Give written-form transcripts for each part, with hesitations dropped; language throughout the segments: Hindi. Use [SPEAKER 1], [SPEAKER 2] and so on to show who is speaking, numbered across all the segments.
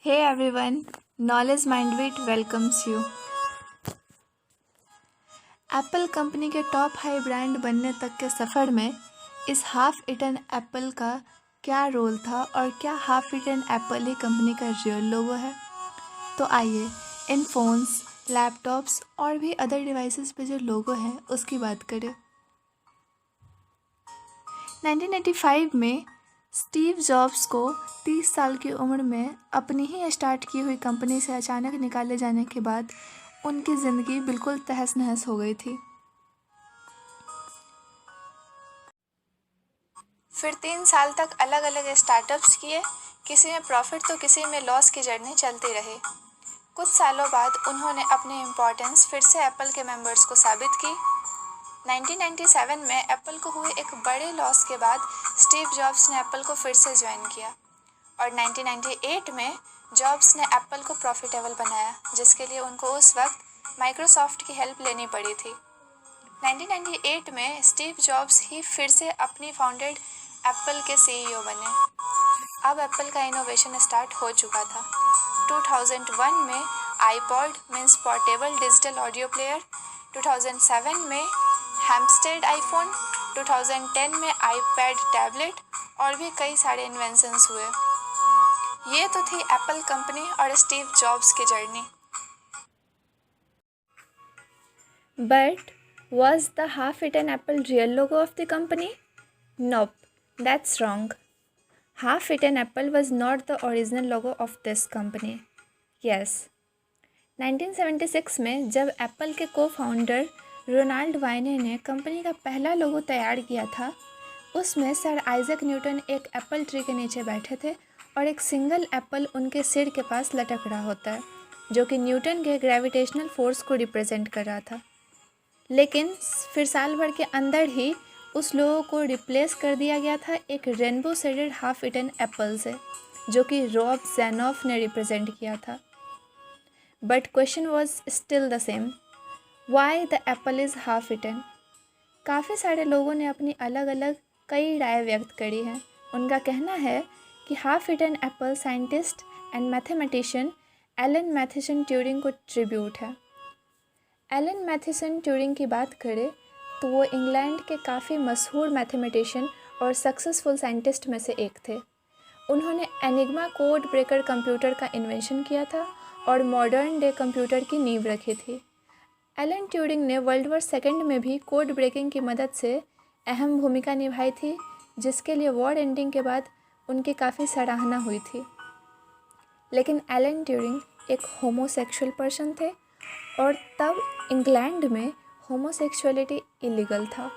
[SPEAKER 1] Hey everyone, Knowledge Mindwit welcomes you. Apple company के टॉप हाई ब्रांड बनने तक के सफ़र में इस हाफ इटन एप्पल का क्या रोल था और क्या हाफ इटन एप्पल ही कंपनी का रियल लोगो है। तो आइए इन फ़ोन्स, लैपटॉप्स और भी अदर डिवाइसेस पे जो लोगो है उसकी बात करें। 1985 में स्टीव जॉब्स को 30 साल की उम्र में अपनी ही स्टार्ट की हुई कंपनी से अचानक निकाले जाने के बाद उनकी ज़िंदगी बिल्कुल तहस नहस हो गई थी। फिर 3 साल तक अलग अलग स्टार्टअप्स किए, किसी में प्रॉफिट तो किसी में लॉस की जर्नी चलती रही। कुछ सालों बाद उन्होंने अपनी इम्पोर्टेंस फिर से एप्पल के मेंबर्स को साबित की। 1997 में एप्पल को हुए एक बड़े लॉस के बाद स्टीव जॉब्स ने एप्पल को फिर से ज्वाइन किया और 1998 में जॉब्स ने एप्पल को प्रॉफिटेबल बनाया, जिसके लिए उनको उस वक्त माइक्रोसॉफ्ट की हेल्प लेनी पड़ी थी। 1998 में स्टीव जॉब्स ही फिर से अपनी फाउंडेड एप्पल के सीईओ बने। अब एप्पल का इनोवेशन स्टार्ट हो चुका था। 2001 में iPod means portable digital audio player, 2007 में हैम्पस्टेड आईफोन, 2010 में आईपैड टैबलेट और भी कई सारे इन्वेंशंस हुए। ये तो थी एप्पल कंपनी और स्टीव जॉब्स की journey.
[SPEAKER 2] But was the half-eaten apple real logo of the company? Nope, that's wrong. Half-eaten apple was not the original logo of this company. Yes. 1976 में जब एप्पल के को-फाउंडर रोनाल्ड वायने ने कंपनी का पहला लोगो तैयार किया था, उसमें सर आइजैक न्यूटन एक एप्पल ट्री के नीचे बैठे थे और एक सिंगल एप्पल उनके सिर के पास लटक रहा होता है, जो कि न्यूटन के ग्रेविटेशनल फोर्स को रिप्रेजेंट कर रहा था। लेकिन फिर साल भर के अंदर ही उस लोगो को रिप्लेस कर दिया गया था एक rainbow shaded half eaten Apple से, जो कि रॉब ज़ैनॉफ ने रिप्रेजेंट किया था। But question was still the same, why the Apple is half eaten. काफ़ी सारे लोगों ने अपनी अलग अलग कई राय व्यक्त करी हैं। उनका कहना है कि half eaten apple scientist and mathematician Alan Mathison Turing को ट्रिब्यूट है। एलन मैथिसन ट्यूरिंग की बात करें तो वो इंग्लैंड के काफ़ी मशहूर मैथमेटिशियन और सक्सेसफुल साइंटिस्ट में से एक थे। उन्होंने एनिग्मा कोड ब्रेकर कंप्यूटर का इन्वेंशन किया था और मॉडर्न डे कंप्यूटर की नींव रखी थी। एलन ट्यूरिंग ने वर्ल्ड वॉर सेकेंड में भी कोड ब्रेकिंग की मदद से अहम भूमिका निभाई थी, जिसके लिए वॉर एंडिंग के बाद उनकी काफ़ी सराहना हुई थी। लेकिन एलन ट्यूरिंग एक होमोसेक्सुअल पर्सन थे और तब इंग्लैंड में होमोसेक्सुअलिटी इलीगल था।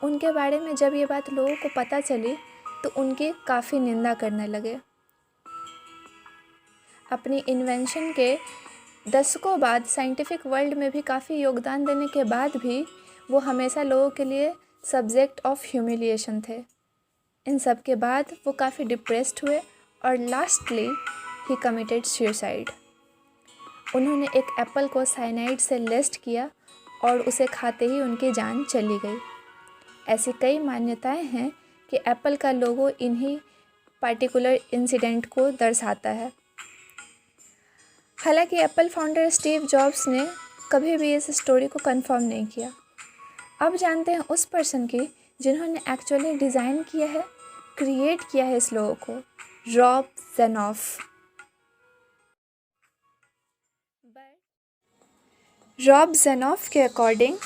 [SPEAKER 2] उनके बारे में जब ये बात लोगों को पता चली तो उनकी काफ़ी निंदा करने लगे। अपनी इन्वेंशन के दशकों बाद साइंटिफिक वर्ल्ड में भी काफ़ी योगदान देने के बाद भी वो हमेशा लोगों के लिए सब्जेक्ट ऑफ ह्यूमिलिएशन थे। इन सब के बाद वो काफ़ी डिप्रेस्ड हुए और लास्टली ही कमिटेड सुसाइड। उन्होंने एक एप्पल को साइनाइड से लेस्ट किया और उसे खाते ही उनकी जान चली गई। ऐसी कई मान्यताएं हैं कि एप्पल का लोगो इन्हीं पार्टिकुलर इंसिडेंट को दर्शाता है। हालांकि एप्पल फाउंडर स्टीव जॉब्स ने कभी भी इस स्टोरी को कंफर्म नहीं किया। अब जानते हैं उस पर्सन की जिन्होंने एक्चुअली डिज़ाइन किया है, क्रिएट किया है इस लोगो को, रॉब ज़ैनॉफ। रॉब ज़ैनॉफ के अकॉर्डिंग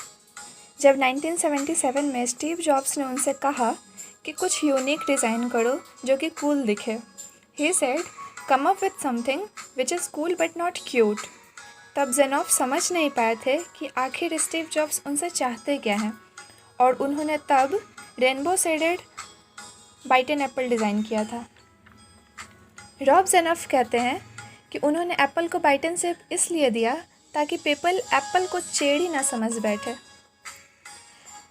[SPEAKER 2] जब 1977 में स्टीव जॉब्स ने उनसे कहा कि कुछ यूनिक डिज़ाइन करो जो कि कूल दिखे, he said come up with something which is cool but not cute. तब ज़ैनॉफ समझ नहीं पाए थे कि आखिर स्टीव जॉब्स उनसे चाहते क्या हैं, और उन्होंने तब रेनबो शेडेड बाइटन एप्पल डिज़ाइन किया था। रॉब ज़ैनॉफ कहते हैं कि उन्होंने एप्पल को बाइटन शेप इसलिए दिया ताकि पीपल एप्पल को चेड़ी ना समझ बैठे।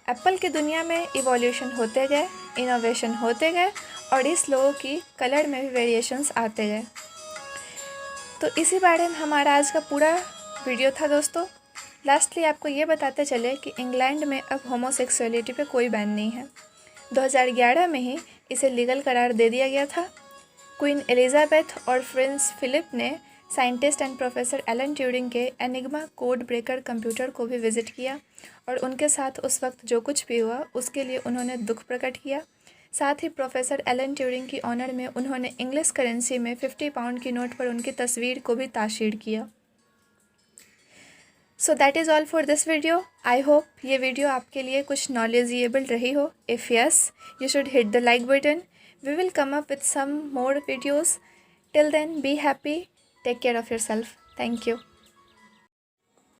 [SPEAKER 2] एप्पल की दुनिया में इवोल्यूशन होते गए, इनोवेशन होते गए और इस लोगों की कलर में भी वेरिएशंस आते गए। तो इसी बारे में हमारा आज का पूरा वीडियो था दोस्तों। लास्टली आपको ये बताते चले कि इंग्लैंड में अब होमोसेक्सुअलिटी पे कोई बैन नहीं है। 2011 में ही इसे लीगल करार दे दिया गया था। क्वीन एलिजाबेथ और प्रिंस फिलिप ने scientist and professor Alan Turing के एनिग्मा कोड ब्रेकर कंप्यूटर को भी विज़िट किया और उनके साथ उस वक्त जो कुछ भी हुआ उसके लिए उन्होंने दुख प्रकट किया। साथ ही प्रोफेसर एलन ट्यूरिंग की ऑनर में उन्होंने इंग्लिश करेंसी में 50 पाउंड की नोट पर उनकी तस्वीर को भी ताशीर किया। So that is all for this video. I hope ये वीडियो आपके लिए कुछ नॉलेजेबल रही हो। If yes, you should hit the like button. We will come up with some more videos. Till then, be happy. Take care of yourself. Thank you.